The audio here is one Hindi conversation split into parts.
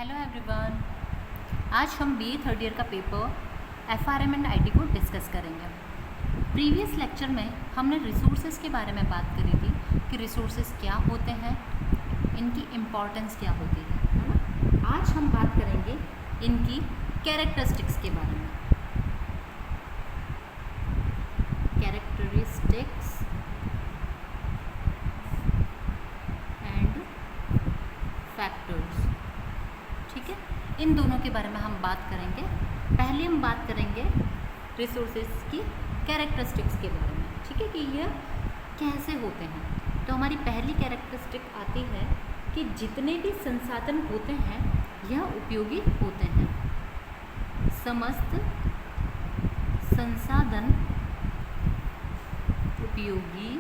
Hello everyone. आज हम बीए थर्ड ईयर का पेपर एफआरएम एंड आईटी को डिस्कस करेंगे। प्रीवियस लेक्चर में हमने रिसोर्सेज के बारे में बात करी थी कि रिसोर्सेज क्या होते हैं, इनकी इम्पॉर्टेंस क्या होती है ना। आज हम बात करेंगे इनकी कैरेक्टरिस्टिक्स के बारे में। कैरेक्टरिस्टिक्स एंड फैक्टर्स, ठीक है, इन दोनों के बारे में हम बात करेंगे। पहले हम बात करेंगे रिसोर्सेज की कैरेक्टरिस्टिक्स के बारे में, ठीक है, कि यह कैसे होते हैं। तो हमारी पहली कैरेक्टरिस्टिक आती है कि जितने भी संसाधन होते हैं यह उपयोगी होते हैं। समस्त संसाधन उपयोगी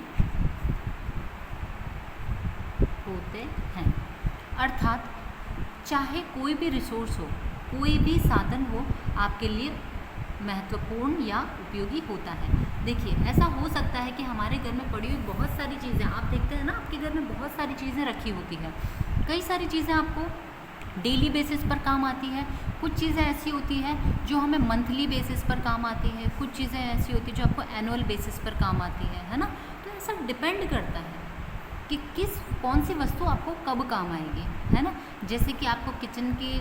होते हैं, अर्थात चाहे कोई भी रिसोर्स हो, कोई भी साधन हो, आपके लिए महत्वपूर्ण या उपयोगी होता है। देखिए, ऐसा हो सकता है कि हमारे घर में पड़ी हुई बहुत सारी चीज़ें, आप देखते हैं ना, आपके घर में बहुत सारी चीज़ें रखी होती हैं। कई सारी चीज़ें आपको डेली बेसिस पर काम आती है, कुछ चीज़ें ऐसी होती हैं जो हमें मंथली बेसिस पर काम आती है, कुछ चीज़ें ऐसी होती हैं जो आपको एनुअल बेसिस पर काम आती है ना। तो ऐसा डिपेंड करता है कि कौन सी वस्तु आपको कब काम आएगी, है ना। जैसे कि आपको किचन के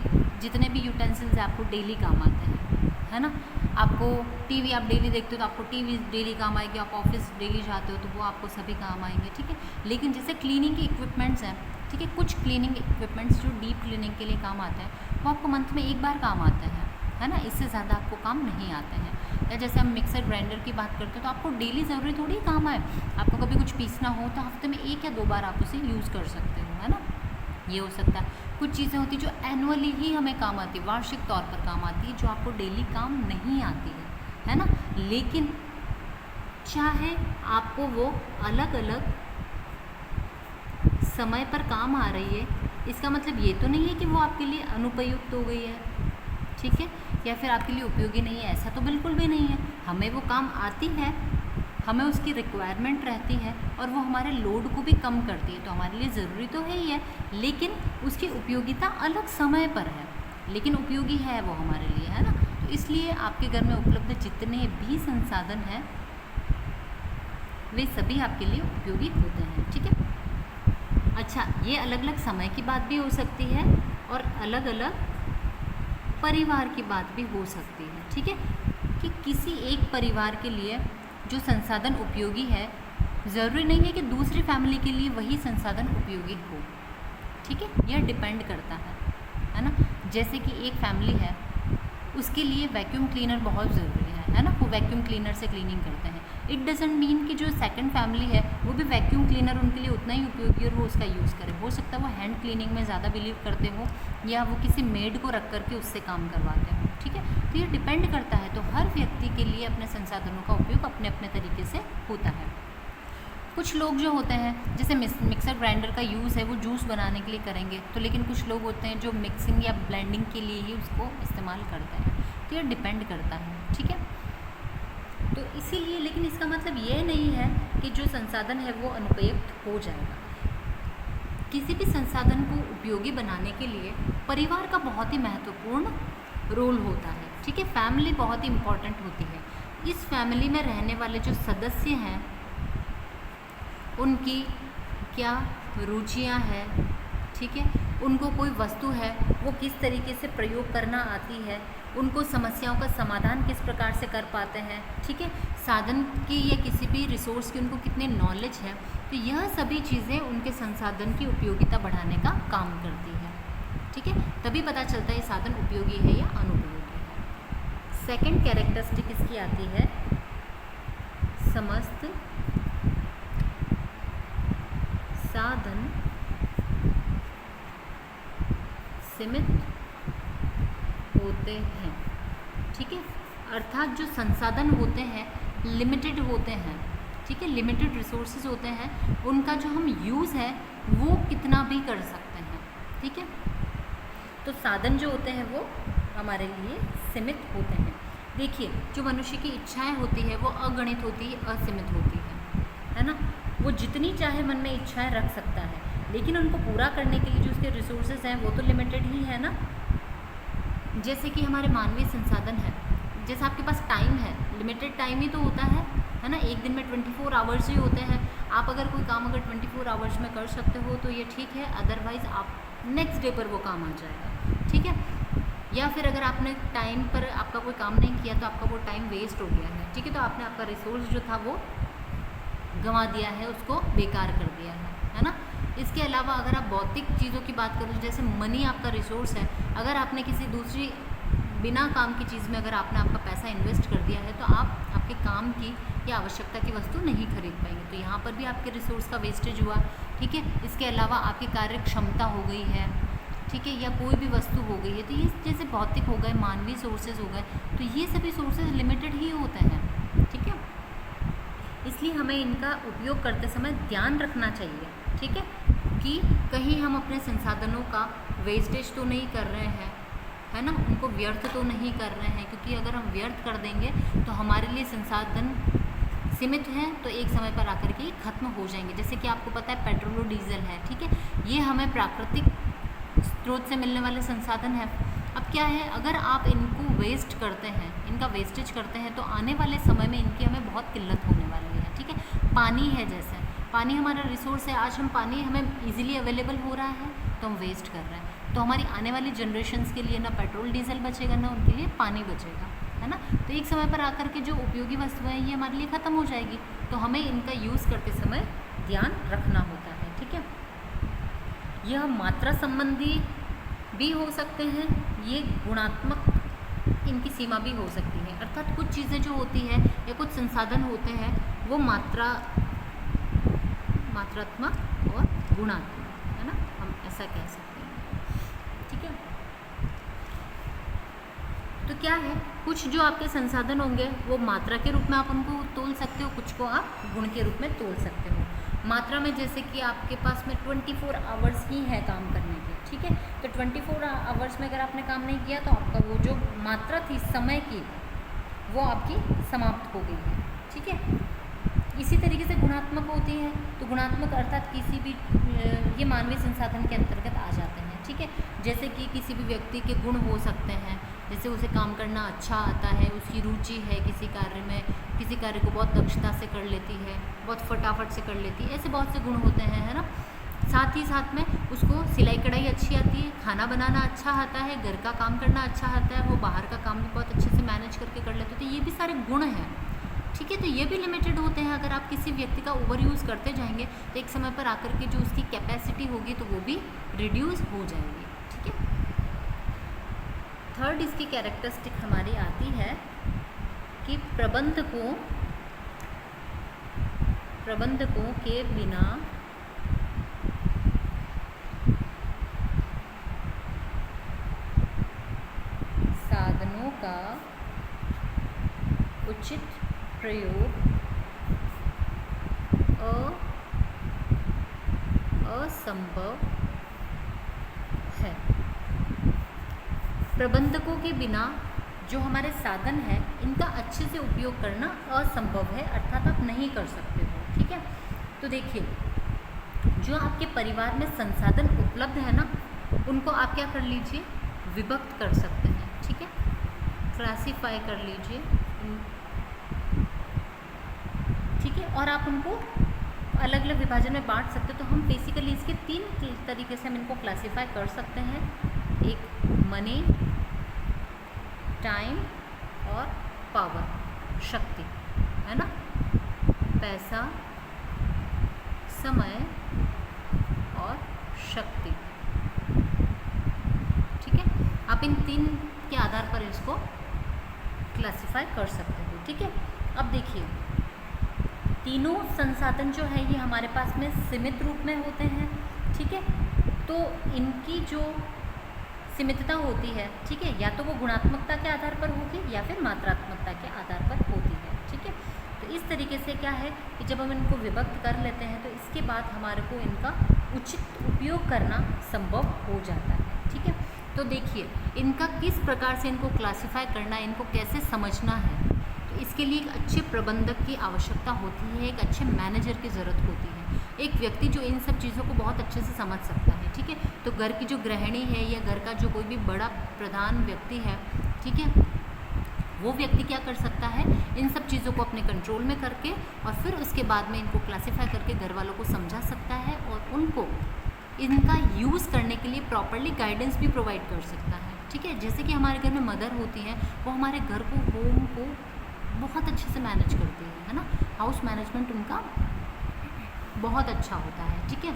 जितने भी यूटेंसिल्स आपको डेली काम आते हैं, है ना। आपको टीवी आप डेली देखते हो तो आपको टीवी डेली काम आएगी, आप ऑफिस डेली जाते हो तो वो आपको सभी काम आएंगे, ठीक है। लेकिन जैसे क्लीनिंग के इक्विपमेंट्स हैं, ठीक है, कुछ क्लीनिंग इक्विपमेंट्स जो डीप क्लीनिंग के लिए काम आते हैं वो आपको मंथ में एक बार काम आते हैं, है ना, इससे ज़्यादा आपको काम नहीं आते हैं। या जैसे हम मिक्सर ग्राइंडर की बात करते हैं तो आपको डेली ज़रूरी थोड़ी काम आए, आपको कभी कुछ पीसना हो तो हफ्ते में 1 या 2 बार आप उसे यूज़ कर सकते हो, है ना। ये हो सकता है। कुछ चीज़ें होती जो एनुअली ही हमें काम आती है, वार्षिक तौर पर काम आती है, जो आपको डेली काम नहीं आती है ना। लेकिन चाहे आपको वो अलग अलग समय पर काम आ रही है, इसका मतलब ये तो नहीं है कि वो आपके लिए अनुपयुक्त हो गई है, ठीक है, या फिर आपके लिए उपयोगी नहीं है, ऐसा तो बिल्कुल भी नहीं है। हमें वो काम आती है, हमें उसकी रिक्वायरमेंट रहती है और वो हमारे लोड को भी कम करती है, तो हमारे लिए ज़रूरी तो है ही है, लेकिन उसकी उपयोगिता अलग समय पर है, लेकिन उपयोगी है वो हमारे लिए, है ना। तो इसलिए आपके घर में उपलब्ध जितने भी संसाधन हैं वे सभी आपके लिए उपयोगी होते हैं, ठीक है। अच्छा, ये अलग अलग समय की बात भी हो सकती है और अलग अलग परिवार की बात भी हो सकती है, ठीक है, कि किसी एक परिवार के लिए जो संसाधन उपयोगी है, ज़रूरी नहीं है कि दूसरी फैमिली के लिए वही संसाधन उपयोगी हो, ठीक है, यह डिपेंड करता है ना। जैसे कि एक फैमिली है, उसके लिए वैक्यूम क्लीनर बहुत ज़रूरी है ना, वो वैक्यूम क्लीनर से क्लीनिंग करते हैं। इट डजंट मीन कि जो सेकंड फैमिली है वो भी वैक्यूम क्लीनर उनके लिए उतना ही उपयोगी और वो उसका यूज़ करें। हो सकता है वो हैंड क्लीनिंग में ज़्यादा बिलीव करते हो या वो किसी मेड को रख करके उससे काम करवाते हो, ठीक है। तो ये डिपेंड करता है। तो हर व्यक्ति के लिए अपने संसाधनों का उपयोग अपने अपने तरीके से होता है। कुछ लोग जो होते हैं, जैसे मिक्सर ग्राइंडर का यूज़ है वो जूस बनाने के लिए करेंगे, तो लेकिन कुछ लोग होते हैं जो मिक्सिंग या ब्लेंडिंग के लिए ही उसको इस्तेमाल करते हैं। तो ये डिपेंड करता है, ठीक है। तो इसीलिए, लेकिन इसका मतलब ये नहीं है कि जो संसाधन है वो अनुपयुक्त हो जाएगा। किसी भी संसाधन को उपयोगी बनाने के लिए परिवार का बहुत ही महत्वपूर्ण रोल होता है, ठीक है। फैमिली बहुत ही इम्पॉर्टेंट होती है। इस फैमिली में रहने वाले जो सदस्य हैं उनकी क्या रुचियां हैं, ठीक है, उनको कोई वस्तु है वो किस तरीके से प्रयोग करना आती है, उनको समस्याओं का समाधान किस प्रकार से कर पाते हैं, ठीक है, साधन की या किसी भी रिसोर्स की उनको कितनी नॉलेज है। तो यह सभी चीज़ें उनके संसाधन की उपयोगिता बढ़ाने का काम करती है, ठीक है। तभी पता चलता है साधन उपयोगी है या अनुपयोगी है। सेकंड कैरेक्टरिस्टिक इसकी आती है समस्त साधन सीमित होते हैं, ठीक है, अर्थात जो संसाधन होते हैं लिमिटेड होते हैं, ठीक है, लिमिटेड रिसोर्सेज होते हैं, उनका जो हम यूज़ है वो कितना भी कर सकते हैं, ठीक है। तो साधन जो होते हैं वो हमारे लिए सीमित होते हैं। देखिए, जो मनुष्य की इच्छाएं होती है वो अगणित होती है, असीमित होती है ना। वो जितनी चाहे मन में इच्छाएं रख सकता है, लेकिन उनको पूरा करने के लिए जो उसके रिसोर्सेज हैं वो तो लिमिटेड ही है ना। जैसे कि हमारे मानवीय संसाधन है, जैसे आपके पास टाइम है, लिमिटेड टाइम ही तो होता है ना। एक दिन में 24 आवर्स ही होते हैं। आप अगर कोई काम अगर 24 आवर्स में कर सकते हो तो ये ठीक है, अदरवाइज़ आप नेक्स्ट डे पर वो काम आ जाएगा, ठीक है। या फिर अगर आपने टाइम पर आपका कोई काम नहीं किया तो आपका वो टाइम वेस्ट हो गया है, ठीक है, तो आपने आपका रिसोर्स जो था वो गंवा दिया है, उसको बेकार कर दिया है ना। इसके अलावा अगर आप भौतिक चीज़ों की बात करो, जैसे मनी आपका रिसोर्स है, अगर आपने किसी दूसरी बिना काम की चीज़ में अगर आपने आपका पैसा इन्वेस्ट कर दिया है तो आप आपके काम की या आवश्यकता की वस्तु नहीं खरीद पाएंगे, तो यहाँ पर भी आपके रिसोर्स का वेस्टेज हुआ, ठीक है। इसके अलावा आपकी कार्य क्षमता हो गई है, ठीक है, या कोई भी वस्तु हो गई है, तो ये जैसे भौतिक हो गए, मानवीय सोर्सेज हो गए, तो ये सभी सोर्सेज लिमिटेड ही होते हैं, ठीक है। इसलिए हमें इनका उपयोग करते समय ध्यान रखना चाहिए, ठीक है, कि कहीं हम अपने संसाधनों का वेस्टेज तो नहीं कर रहे हैं, है ना, उनको व्यर्थ तो नहीं कर रहे हैं, क्योंकि अगर हम व्यर्थ कर देंगे तो हमारे लिए संसाधन सीमित हैं तो एक समय पर आकर के ख़त्म हो जाएंगे। जैसे कि आपको पता है पेट्रोल और डीजल है, ठीक है, ये हमें प्राकृतिक स्रोत से मिलने वाले संसाधन है। अब क्या है, अगर आप इनको वेस्ट करते हैं, इनका वेस्टेज करते हैं, तो आने वाले समय में इनकी हमें बहुत किल्लत होने वाली है, ठीक है। पानी है, जैसे पानी हमारा रिसोर्स है, आज हम पानी हमें इजीली अवेलेबल हो रहा है तो हम वेस्ट कर रहे हैं, तो हमारी आने वाली जनरेशन्स के लिए ना पेट्रोल डीजल बचेगा ना उनके लिए पानी बचेगा, है ना। तो एक समय पर आकर के जो उपयोगी वस्तुएं हैं ये हमारे लिए ख़त्म हो जाएगी, तो हमें इनका यूज़ करते समय ध्यान रखना होता है, ठीक है। यह मात्रा संबंधी भी हो सकते हैं, ये गुणात्मक इनकी सीमा भी हो सकती है, अर्थात कुछ चीज़ें जो होती है या कुछ संसाधन होते हैं वो मात्रात्मक और गुणात्मक, है ना, हम ऐसा कह सकते हैं, ठीक है। तो क्या है, कुछ जो आपके संसाधन होंगे वो मात्रा के रूप में आप उनको तोल सकते हो, कुछ को आप गुण के रूप में तोल सकते हो। मात्रा में जैसे कि आपके पास में 24 आवर्स ही है काम करने के, ठीक है, तो 24 आवर्स में अगर आपने काम नहीं किया तो आपका वो जो मात्रा थी समय की वो आपकी समाप्त हो गई है, ठीक है। इसी तरीके से गुणात्मक होती है, तो गुणात्मक अर्थात किसी भी ये मानवीय संसाधन के अंतर्गत आ जाते हैं, ठीक है। जैसे कि किसी भी व्यक्ति के गुण हो सकते हैं, जैसे उसे काम करना अच्छा आता है, उसकी रुचि है किसी कार्य में, किसी कार्य को बहुत दक्षता से कर लेती है, बहुत फटाफट से कर लेती है, ऐसे बहुत से गुण होते हैं, है ना। साथ ही साथ में उसको सिलाई कढ़ाई अच्छी आती है, खाना बनाना अच्छा आता है, घर का काम करना अच्छा आता है, वो बाहर का काम भी बहुत अच्छे से मैनेज करके कर लेते, तो ये भी सारे गुण हैं, ठीक है। तो ये भी लिमिटेड होते हैं, अगर आप किसी व्यक्ति का ओवर यूज़ करते जाएंगे तो एक समय पर आकर के जो उसकी कैपेसिटी होगी तो वो भी रिड्यूस हो जाएगी, ठीक है। थर्ड इसकी कैरेक्टरिस्टिक हमारी आती है कि प्रबंधकों के बिना साधनों का उचित प्रयोग असंभव है। प्रबंधकों के बिना जो हमारे साधन हैं इनका अच्छे से उपयोग करना असंभव है, अर्थात आप नहीं कर सकते हो, ठीक है। तो देखिए, जो आपके परिवार में संसाधन उपलब्ध है ना, उनको आप क्या कर लीजिए, विभक्त कर सकते हैं, ठीक है, क्लासीफाई कर लीजिए, ठीक है, और आप उनको अलग अलग विभाजन में बांट सकते हो। तो हम बेसिकली इसके 3 तरीके से हम इनको क्लासीफाई कर सकते हैं, एक मनी, टाइम और पावर, शक्ति, है ना, पैसा, समय और शक्ति, ठीक है। आप इन 3 के आधार पर इसको क्लासीफाई कर सकते हो, ठीक है। अब देखिए, तीनों संसाधन जो है ये हमारे पास में सीमित रूप में होते हैं, ठीक है, तो इनकी जो सीमितता होती है, ठीक है, या तो वो गुणात्मकता के आधार पर होगी या फिर मात्रात्मकता के आधार पर होती है, ठीक है। तो इस तरीके से क्या है कि जब हम इनको विभक्त कर लेते हैं तो इसके बाद हमारे को इनका उचित उपयोग करना संभव हो जाता है, ठीक है। तो देखिए, इनका किस प्रकार से इनको क्लासीफाई करना है, इनको कैसे समझना है, तो इसके लिए एक अच्छे प्रबंधक की आवश्यकता होती है, एक अच्छे मैनेजर की ज़रूरत होती है। एक व्यक्ति जो इन सब चीज़ों को बहुत अच्छे से समझ सकता है, ठीक है। तो घर की जो गृहिणी है या घर का जो कोई भी बड़ा प्रधान व्यक्ति है, ठीक है, वो व्यक्ति क्या कर सकता है, इन सब चीज़ों को अपने कंट्रोल में करके और फिर उसके बाद में इनको क्लासीफाई करके घर वालों को समझा सकता है और उनको इनका यूज़ करने के लिए प्रॉपरली गाइडेंस भी प्रोवाइड कर सकता है, ठीक है। जैसे कि हमारे घर में मदर होती हैं, वो हमारे घर को, होम को बहुत अच्छे से मैनेज करती है ना। हाउस मैनेजमेंट उनका बहुत अच्छा होता है, ठीक है।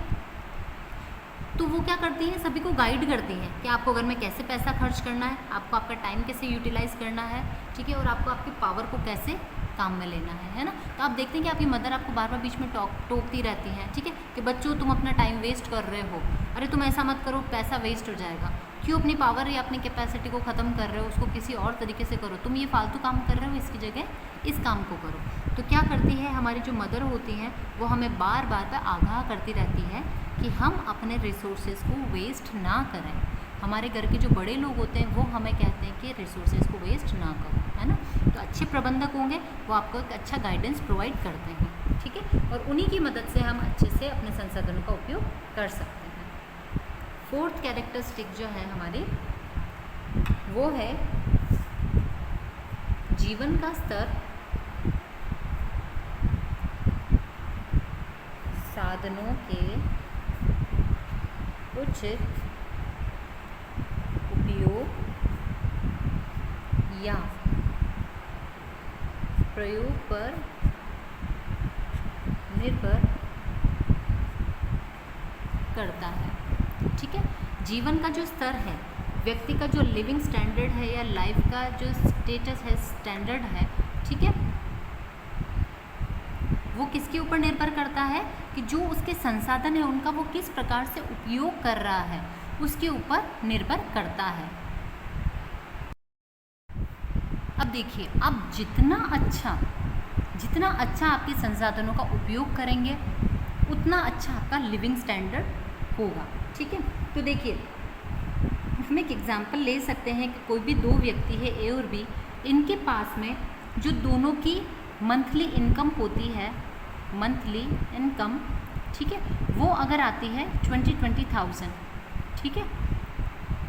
तो वो क्या करती है, सभी को गाइड करती है कि आपको घर में कैसे पैसा खर्च करना है, आपको आपका टाइम कैसे यूटिलाइज़ करना है, ठीक है, और आपको आपकी पावर को कैसे काम में लेना है ना। तो आप देखते हैं कि आपकी मदर आपको बार बार बीच में टोकती रहती हैं, ठीक है, कि बच्चों तुम अपना टाइम वेस्ट कर रहे हो, अरे तुम ऐसा मत करो, पैसा वेस्ट हो जाएगा, क्यों अपनी पावर या अपनी कैपेसिटी को ख़त्म कर रहे हो, उसको किसी और तरीके से करो, तुम ये फालतू काम कर रहे हो, इसकी जगह इस काम को करो। तो क्या करती है हमारी जो मदर होती हैं, वो हमें बार बार पर आगाह करती रहती है कि हम अपने रिसोर्सेज को वेस्ट ना करें। हमारे घर के जो बड़े लोग होते हैं वो हमें कहते हैं कि रिसोर्सेज को वेस्ट ना करो, है ना। तो अच्छे प्रबंधक होंगे, वो आपको एक अच्छा गाइडेंस प्रोवाइड करते हैं, ठीक है, और उन्हीं की मदद से हम अच्छे से अपने संसाधनों का उपयोग कर सकते हैं। फोर्थ कैरेक्टरिस्टिक जो है हमारी, वो है जीवन का स्तर साधनों के उचित उपयोग या प्रयोग पर निर्भर करता है, ठीक है। जीवन का जो स्तर है, व्यक्ति का जो लिविंग स्टैंडर्ड है या लाइफ का जो स्टेटस है, स्टैंडर्ड है, ठीक है, वो किसके ऊपर निर्भर करता है कि जो उसके संसाधन है उनका वो किस प्रकार से उपयोग कर रहा है, उसके ऊपर निर्भर करता है। अब देखिए, आप जितना अच्छा आपके संसाधनों का उपयोग करेंगे, उतना अच्छा आपका लिविंग स्टैंडर्ड होगा, ठीक है। तो देखिए, हम एक एग्जांपल ले सकते हैं कि कोई भी दो व्यक्ति है, ए और बी, इनके पास में जो दोनों की मंथली इनकम होती है, मंथली इनकम, ठीक है, वो अगर आती है 20,000, ठीक है।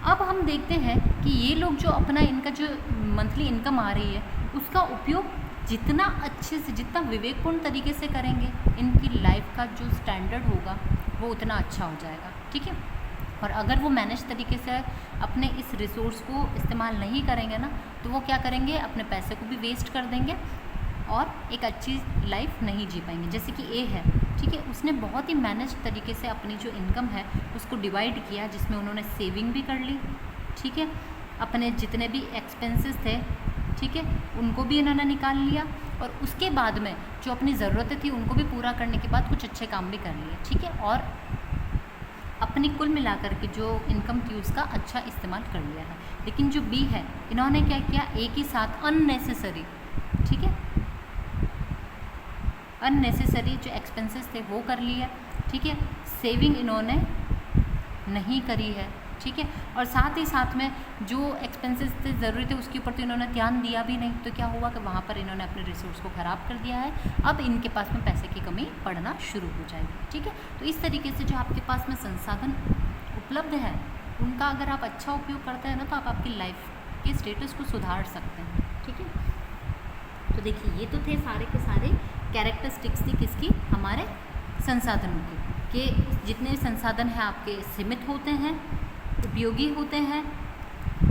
अब हम देखते हैं कि ये लोग जो अपना इनका जो मंथली इनकम आ रही है, उसका उपयोग जितना अच्छे से, जितना विवेकपूर्ण तरीके से करेंगे, इनकी लाइफ का जो स्टैंडर्ड होगा वो उतना अच्छा हो जाएगा, ठीक है। और अगर वो मैनेज तरीके से अपने इस रिसोर्स को इस्तेमाल नहीं करेंगे ना, तो वो क्या करेंगे, अपने पैसे को भी वेस्ट कर देंगे और एक अच्छी लाइफ नहीं जी पाएंगे। जैसे कि ए है, ठीक है, उसने बहुत ही मैनेज तरीके से अपनी जो इनकम है उसको डिवाइड किया, जिसमें उन्होंने सेविंग भी कर ली, ठीक है, अपने जितने भी एक्सपेंसेस थे, ठीक है, उनको भी इन्होंने निकाल लिया, और उसके बाद में जो अपनी ज़रूरतें थी उनको भी पूरा करने के बाद कुछ अच्छे काम भी कर लिए, ठीक है, और अपनी कुल मिलाकर के जो इनकम थी उसका अच्छा इस्तेमाल कर लिया है। लेकिन जो बी है, इन्होंने क्या किया, एक ही साथ अननेसेसरी, ठीक है, अननेसेसरी जो एक्सपेंसेस थे वो कर लिया, ठीक है, सेविंग इन्होंने नहीं करी है, ठीक है, और साथ ही साथ में जो एक्सपेंसेस थे, ज़रूरी थे, उसके ऊपर तो इन्होंने ध्यान दिया भी नहीं। तो क्या हुआ कि वहाँ पर इन्होंने अपने रिसोर्स को ख़राब कर दिया है। अब इनके पास में पैसे की कमी पड़ना शुरू हो जाएगी, ठीक है। तो इस तरीके से जो आपके पास में संसाधन उपलब्ध है, उनका अगर आप अच्छा उपयोग करते हैं ना, तो आप आपकी लाइफ के स्टेटस को सुधार सकते हैं, ठीक है। तो देखिए, ये तो थे सारे के सारे कैरेक्टरिस्टिक्स थी किसकी, हमारे संसाधनों की, कि जितने भी संसाधन हैं आपके सीमित होते हैं, उपयोगी होते हैं।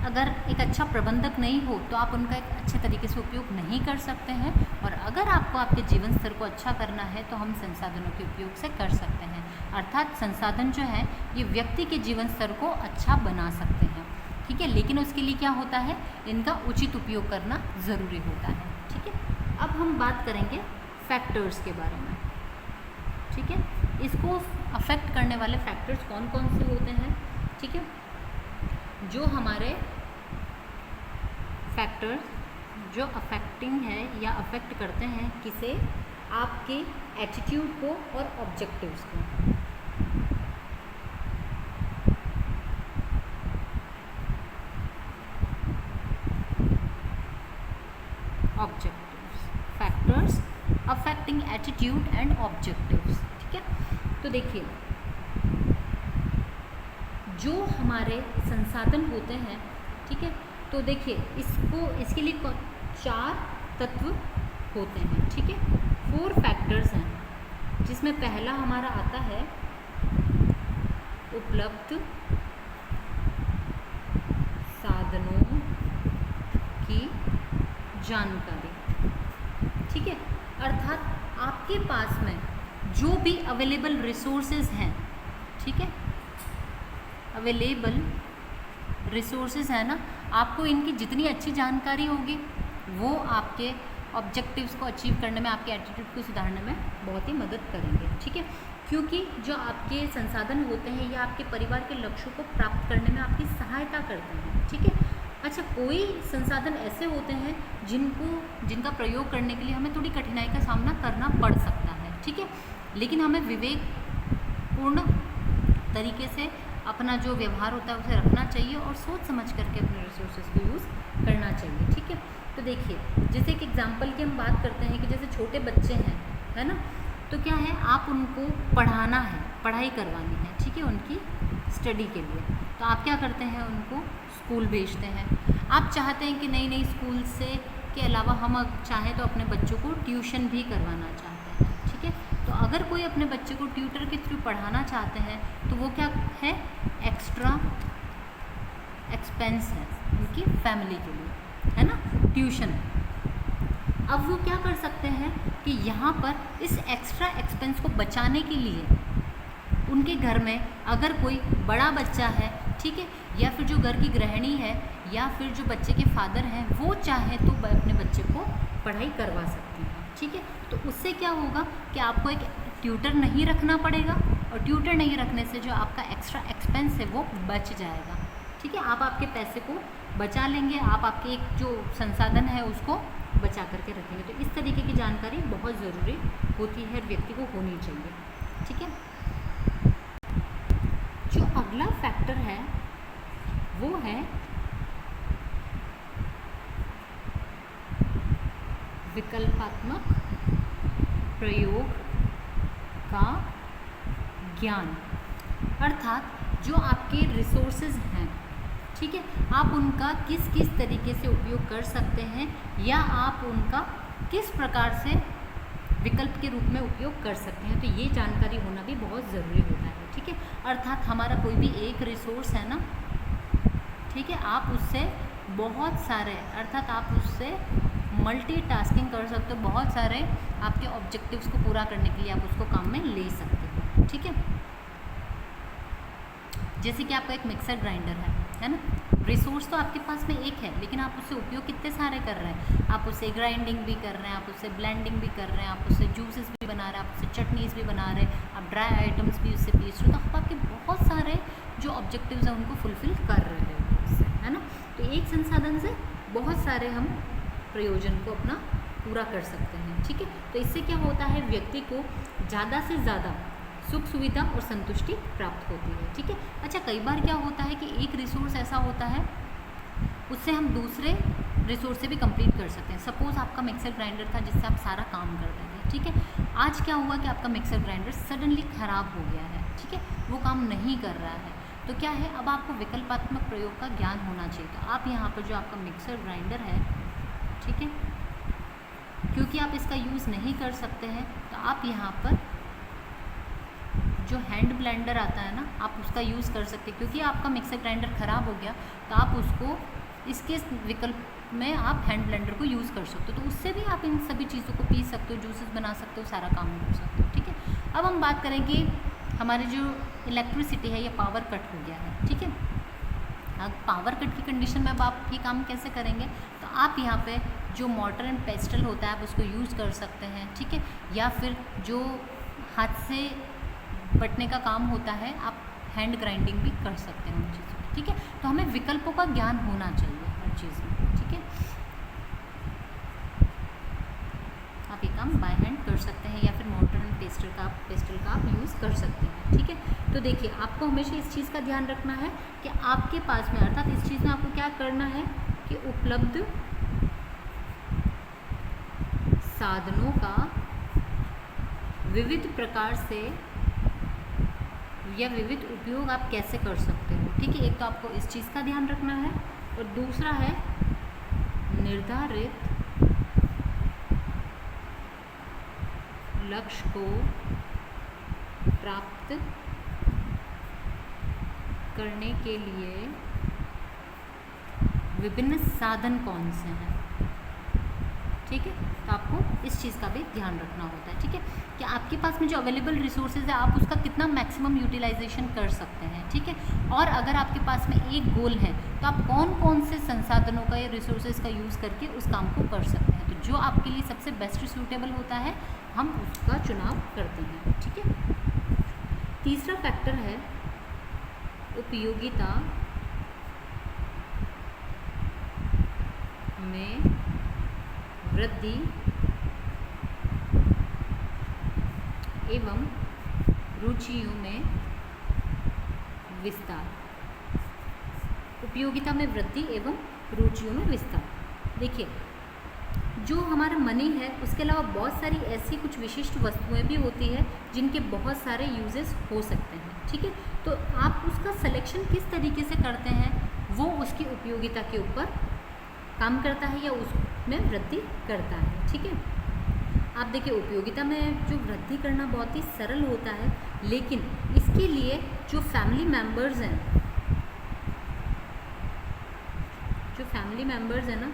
अगर एक अच्छा प्रबंधक नहीं हो तो आप उनका एक अच्छे तरीके से उपयोग नहीं कर सकते हैं, और अगर आपको आपके जीवन स्तर को अच्छा करना है तो हम संसाधनों के उपयोग से कर सकते हैं। अर्थात संसाधन जो है ये व्यक्ति के जीवन स्तर को अच्छा बना सकते हैं, ठीक है, लेकिन उसके लिए क्या होता है, इनका उचित उपयोग करना ज़रूरी होता है, ठीक है। अब हम बात करेंगे फैक्टर्स के बारे में, ठीक है, इसको अफेक्ट करने वाले फैक्टर्स कौन कौन से होते हैं, ठीक है। जो हमारे फैक्टर्स जो अफेक्टिंग है या अफेक्ट करते हैं किसे, आपके एटीट्यूड को और ऑब्जेक्टिव्स को। Objectives, factors affecting attitude and objectives, ठीक है। तो देखिए जो हमारे संसाधन होते हैं, ठीक है, तो देखिए इसके लिए 4 तत्व होते हैं, ठीक है, 4 फैक्टर्स हैं, जिसमें पहला हमारा आता है उपलब्ध साधनों की जानकारी, ठीक है, अर्थात आपके पास में जो भी अवेलेबल रिसोर्सेज हैं, ठीक है, अवेलेबल रिसोर्सेज है ना, आपको इनकी जितनी अच्छी जानकारी होगी वो आपके ऑब्जेक्टिव्स को अचीव करने में, आपके एटीट्यूड को सुधारने में बहुत ही मदद करेंगे, ठीक है, क्योंकि जो आपके संसाधन होते हैं ये आपके परिवार के लक्ष्यों को प्राप्त करने में आपकी सहायता करते हैं, ठीक है। अच्छा, कोई संसाधन ऐसे होते हैं जिनका प्रयोग करने के लिए हमें थोड़ी कठिनाई का सामना करना पड़ सकता है, ठीक है, लेकिन हमें विवेकपूर्ण तरीके से अपना जो व्यवहार होता है उसे रखना चाहिए और सोच समझ करके अपने रिसोर्सेज को यूज़ करना चाहिए, ठीक है। तो देखिए जैसे एक एग्जांपल की हम बात करते हैं कि जैसे छोटे बच्चे हैं, है ना, तो क्या है, आप उनको पढ़ाना है, पढ़ाई करवानी है, ठीक है, उनकी स्टडी के लिए, तो आप क्या करते हैं, उनको स्कूल भेजते हैं। आप चाहते हैं कि नहीं स्कूल से के अलावा हम चाहें तो अपने बच्चों को ट्यूशन भी करवाना चाहते हैं, ठीक है। तो अगर कोई अपने बच्चे को ट्यूटर के थ्रू पढ़ाना चाहते हैं तो वो क्या है, एक्स्ट्रा एक्सपेंस है उनकी फैमिली के लिए, है ना, ट्यूशन। अब वो क्या कर सकते हैं कि यहाँ पर इस एक्स्ट्रा एक्सपेंस को बचाने के लिए उनके घर में अगर कोई बड़ा बच्चा है, ठीक है, या फिर जो घर की गृहिणी है या फिर जो बच्चे के फादर हैं वो चाहे तो अपने बच्चे को पढ़ाई करवा सकती हैं, ठीक है। तो उससे क्या होगा कि आपको एक ट्यूटर नहीं रखना पड़ेगा और ट्यूटर नहीं रखने से जो आपका एक्स्ट्रा एक्सपेंस है वो बच जाएगा, ठीक है, आप आपके पैसे को बचा लेंगे, आप आपके एक जो संसाधन है उसको बचा करके रखेंगे। तो इस तरीके की जानकारी बहुत ज़रूरी होती है, व्यक्ति को होनी चाहिए, ठीक है। जो अगला फैक्टर है वो है विकल्पात्मक प्रयोग का ज्ञान, अर्थात जो आपके रिसोर्सेज हैं, ठीक है, आप उनका किस किस तरीके से उपयोग कर सकते हैं या आप उनका किस प्रकार से विकल्प के रूप में उपयोग कर सकते हैं, तो ये जानकारी होना भी बहुत ज़रूरी होता है, ठीक है। अर्थात हमारा कोई भी एक रिसोर्स है ना, ठीक है, आप उससे बहुत सारे, अर्थात आप उससे मल्टीटास्किंग कर सकते हो, बहुत सारे आपके ऑब्जेक्टिव्स को पूरा करने के लिए आप उसको काम में ले सकते हो, ठीक है। जैसे कि आपका एक मिक्सर ग्राइंडर है ना, रिसोर्स तो आपके पास में एक है लेकिन आप उससे उपयोग कितने सारे कर रहे हैं, आप उससे ग्राइंडिंग भी कर रहे हैं, आप उससे ब्लेंडिंग भी कर रहे हैं, आप उससे जूसेस भी बना रहे हैं, आप उससे चटनीज़ भी बना रहे हैं, आप ड्राई आइटम्स भी उससे पीस रहे हो, तो आपके बहुत सारे जो ऑब्जेक्टिव्स हैं उनको फुलफ़िल कर रहे हैं उससे, है ना। तो एक संसाधन से बहुत सारे हम प्रयोजन को अपना पूरा कर सकते हैं, ठीक है। तो इससे क्या होता है, व्यक्ति को ज़्यादा से ज़्यादा सुख सुविधा और संतुष्टि प्राप्त होती है, ठीक है। अच्छा, कई बार क्या होता है कि एक रिसोर्स ऐसा होता है उससे हम दूसरे रिसोर्स से भी कंप्लीट कर सकते हैं। सपोज़ आपका मिक्सर ग्राइंडर था जिससे आप सारा काम करते थे, ठीक है, आज क्या हुआ कि आपका मिक्सर ग्राइंडर सडनली ख़राब हो गया है, ठीक है, वो काम नहीं कर रहा है, तो क्या है, अब आपको विकल्पात्मक प्रयोग का ज्ञान होना चाहिए। तो आप यहाँ पर जो आपका मिक्सर ग्राइंडर है, ठीक है, क्योंकि आप इसका यूज़ नहीं कर सकते हैं तो आप यहाँ पर जो हैंड ब्लेंडर आता है ना, आप उसका यूज़ कर सकते हैं, क्योंकि आपका मिक्सर ग्राइंडर ख़राब हो गया तो आप उसको इसके विकल्प में आप हैंड ब्लेंडर को यूज़ कर सकते हो, तो उससे भी आप इन सभी चीज़ों को पीस सकते हो, जूसेस बना सकते हो, सारा काम कर सकते हो, ठीक है। अब हम बात करें कि हमारे जो इलेक्ट्रिसिटी है ये पावर कट हो गया है, ठीक है। अब पावर कट की कंडीशन में अब आप ये काम कैसे करेंगे, तो आप यहाँ पे जो मोटर एंड पेस्टल होता है आप उसको यूज़ कर सकते हैं, ठीक है, या फिर जो हाथ से बटने का काम होता है आप हैंड ग्राइंडिंग भी कर सकते हैं उन चीज़ों को, ठीक है। तो हमें विकल्पों का ज्ञान होना चाहिए हर चीज़ में, ठीक है। आप ये काम बाय हैंड कर सकते हैं या फिर मोटर एंड पेस्टल का आप यूज़ कर सकते हैं, ठीक है। तो देखिए आपको हमेशा इस चीज़ का ध्यान रखना है कि आपके पास में, अर्थात इस चीज़ में आपको क्या करना है कि उपलब्ध साधनों का विविध प्रकार से या विविध उपयोग आप कैसे कर सकते हो। ठीक है, एक तो आपको इस चीज़ का ध्यान रखना है और दूसरा है निर्धारित लक्ष्य को प्राप्त करने के लिए विभिन्न साधन कौन से हैं। ठीक है, तो आपको इस चीज़ का भी ध्यान रखना होता है। ठीक है, कि आपके पास में जो अवेलेबल रिसोर्सेज है आप उसका कितना मैक्सिमम यूटिलाइजेशन कर सकते हैं। ठीक है, और अगर आपके पास में एक गोल है तो आप कौन कौन से संसाधनों का या रिसोर्सेज का यूज़ करके उस काम को कर सकते हैं। तो जो आपके लिए सबसे बेस्ट सूटेबल होता है हम उसका चुनाव करते हैं। ठीक है, तीसरा फैक्टर है उपयोगिता में वृद्धि एवं रुचियों में विस्तार। उपयोगिता में वृद्धि एवं रुचियों में विस्तार। देखिए, जो हमारा मनी है उसके अलावा बहुत सारी ऐसी कुछ विशिष्ट वस्तुएं भी होती है जिनके बहुत सारे यूजेस हो सकते हैं। ठीक है, तो आप उसका सिलेक्शन किस तरीके से करते हैं वो उसकी उपयोगिता के ऊपर काम करता है या उसमें वृद्धि करता है। ठीक है, आप देखिए उपयोगिता में जो वृद्धि करना बहुत ही सरल होता है, लेकिन इसके लिए जो फैमिली मेम्बर्स हैं ना,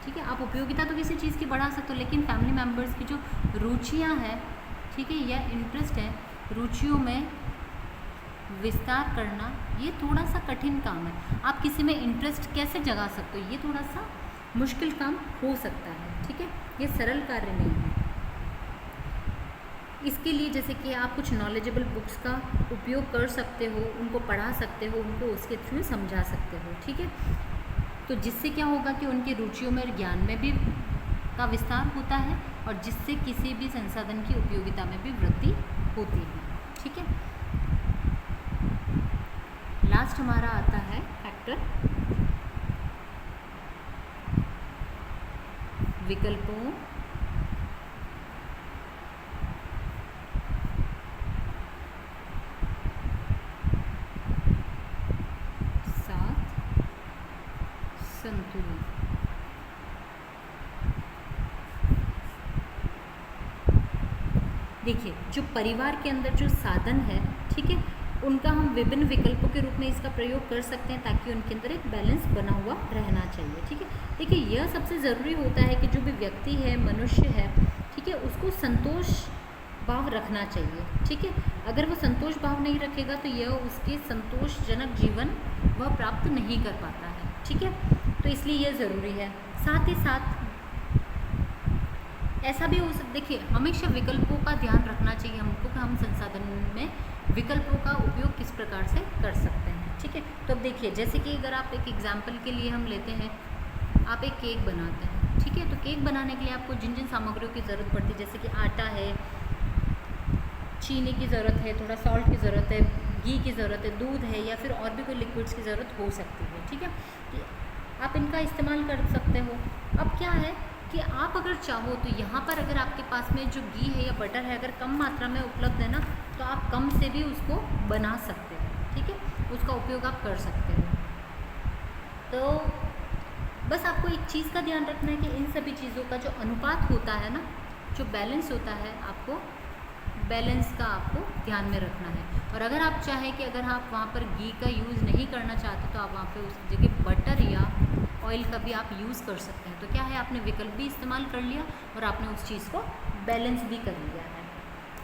ठीक है, आप उपयोगिता तो किसी चीज़ की बढ़ा सकते हो, लेकिन फैमिली मेम्बर्स की जो रुचियां हैं, ठीक है, या इंटरेस्ट है, रुचियों में विस्तार करना ये थोड़ा सा कठिन काम है। आप किसी में इंटरेस्ट कैसे जगा सकते हो, ये थोड़ा सा मुश्किल काम हो सकता है। ठीक है, ये सरल कार्य नहीं है। इसके लिए जैसे कि आप कुछ नॉलेजेबल बुक्स का उपयोग कर सकते हो, उनको पढ़ा सकते हो, उनको उसके थ्रू समझा सकते हो। ठीक है, तो जिससे क्या होगा कि उनकी रुचियों में, ज्ञान में भी का विस्तार होता है और जिससे किसी भी संसाधन की उपयोगिता में भी वृद्धि होती है। ठीक है, लास्ट हमारा आता है फैक्टर विकल्पों साथ संतुलन। देखिए, जो परिवार के अंदर जो साधन है, ठीक है, उनका हम विभिन्न विकल्पों के रूप में इसका प्रयोग कर सकते हैं ताकि उनके अंदर एक बैलेंस बना हुआ रहना चाहिए। ठीक है, देखिए यह सबसे ज़रूरी होता है कि जो भी व्यक्ति है, मनुष्य है, ठीक है, उसको संतोष भाव रखना चाहिए। ठीक है, अगर वो संतोष भाव नहीं रखेगा तो यह उसके संतोषजनक जीवन वह प्राप्त नहीं कर पाता है। ठीक है, तो इसलिए यह ज़रूरी है। साथ ही साथ ऐसा भी हो सकता, देखिए हमेशा विकल्पों का ध्यान रखना चाहिए हमको कि हम संसाधन में विकल्पों का उपयोग किस प्रकार से कर सकते हैं। ठीक है, तो अब देखिए, जैसे कि अगर आप एक एग्जाम्पल के लिए हम लेते हैं, आप एक केक बनाते हैं। ठीक है, तो केक बनाने के लिए आपको जिन जिन सामग्रियों की ज़रूरत पड़ती है, जैसे कि आटा है, चीनी की ज़रूरत है, थोड़ा सॉल्ट की ज़रूरत है, घी की ज़रूरत है, दूध है, या फिर और भी कोई लिक्विड्स की ज़रूरत हो सकती है। ठीक है, आप इनका इस्तेमाल कर सकते हो। अब क्या है कि आप अगर चाहो तो यहाँ पर अगर आपके पास में जो घी है या बटर है अगर कम मात्रा में उपलब्ध है ना, तो आप कम से भी उसको बना सकते हो। ठीक है, उसका उपयोग आप कर सकते हो। तो बस आपको एक चीज़ का ध्यान रखना है कि इन सभी चीज़ों का जो अनुपात होता है ना, जो बैलेंस होता है, आपको बैलेंस का आपको ध्यान में रखना है। और अगर आप चाहें कि अगर आप वहाँ पर घी का यूज़ नहीं करना चाहते तो आप वहाँ पे उस जगह बटर या ऑयल का भी आप यूज़ कर सकते हैं। तो क्या है, आपने विकल्प भी इस्तेमाल कर लिया और आपने उस चीज़ को बैलेंस भी कर लिया है।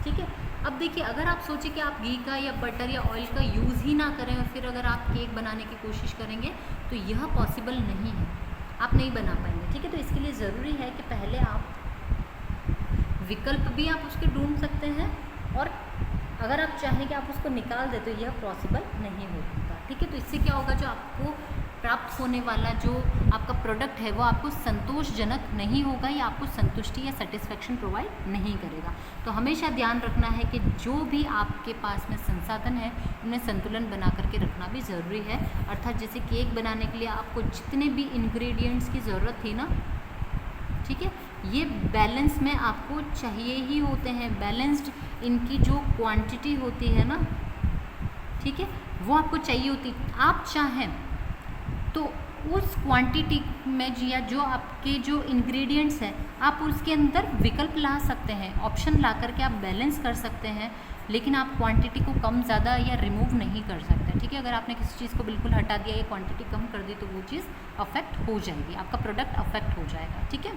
ठीक है, अब देखिए, अगर आप सोचें कि आप घी का या बटर या ऑयल का यूज़ ही ना करें और फिर अगर आप केक बनाने की कोशिश करेंगे तो यह पॉसिबल नहीं है, आप नहीं बना पाएंगे। ठीक है, तो इसके लिए ज़रूरी है कि पहले आप विकल्प भी आप उसके ढूंढ सकते हैं और अगर आप चाहें कि आप उसको निकाल दें तो यह पॉसिबल नहीं होगा। ठीक है, तो इससे क्या होगा, जो आपको प्राप्त होने वाला जो आपका प्रोडक्ट है वो आपको संतोषजनक नहीं होगा या आपको संतुष्टि या सेटिस्फेक्शन प्रोवाइड नहीं करेगा। तो हमेशा ध्यान रखना है कि जो भी आपके पास में संसाधन है उन्हें संतुलन बना करके रखना भी ज़रूरी है। अर्थात जैसे केक बनाने के लिए आपको जितने भी इंग्रेडिएंट्स की ज़रूरत थी ना, ठीक है, ये बैलेंस में आपको चाहिए ही होते हैं। बैलेंस्ड इनकी जो क्वांटिटी होती है ना, ठीक है, वो आपको चाहिए होती। आप चाहें तो उस क्वांटिटी में या जो आपके जो इंग्रेडिएंट्स हैं आप उसके अंदर विकल्प ला सकते हैं, ऑप्शन ला करके आप बैलेंस कर सकते हैं, लेकिन आप क्वांटिटी को कम ज़्यादा या रिमूव नहीं कर सकते। ठीक है, अगर आपने किसी चीज़ को बिल्कुल हटा दिया या क्वांटिटी कम कर दी तो वो चीज़ अफेक्ट हो जाएगी, आपका प्रोडक्ट अफेक्ट हो जाएगा। ठीक है,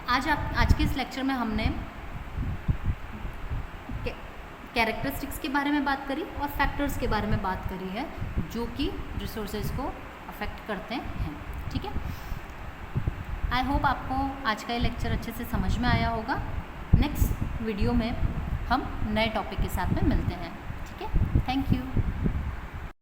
आज के इस लेक्चर में हमने कैरेक्टरिस्टिक्स के बारे में बात करी और फैक्टर्स के बारे में बात करी है जो कि रिसोर्सेज को अफेक्ट करते हैं। ठीक है, आई होप आपको आज का ये लेक्चर अच्छे से समझ में आया होगा। नेक्स्ट वीडियो में हम नए टॉपिक के साथ में मिलते हैं। ठीक है, थैंक यू।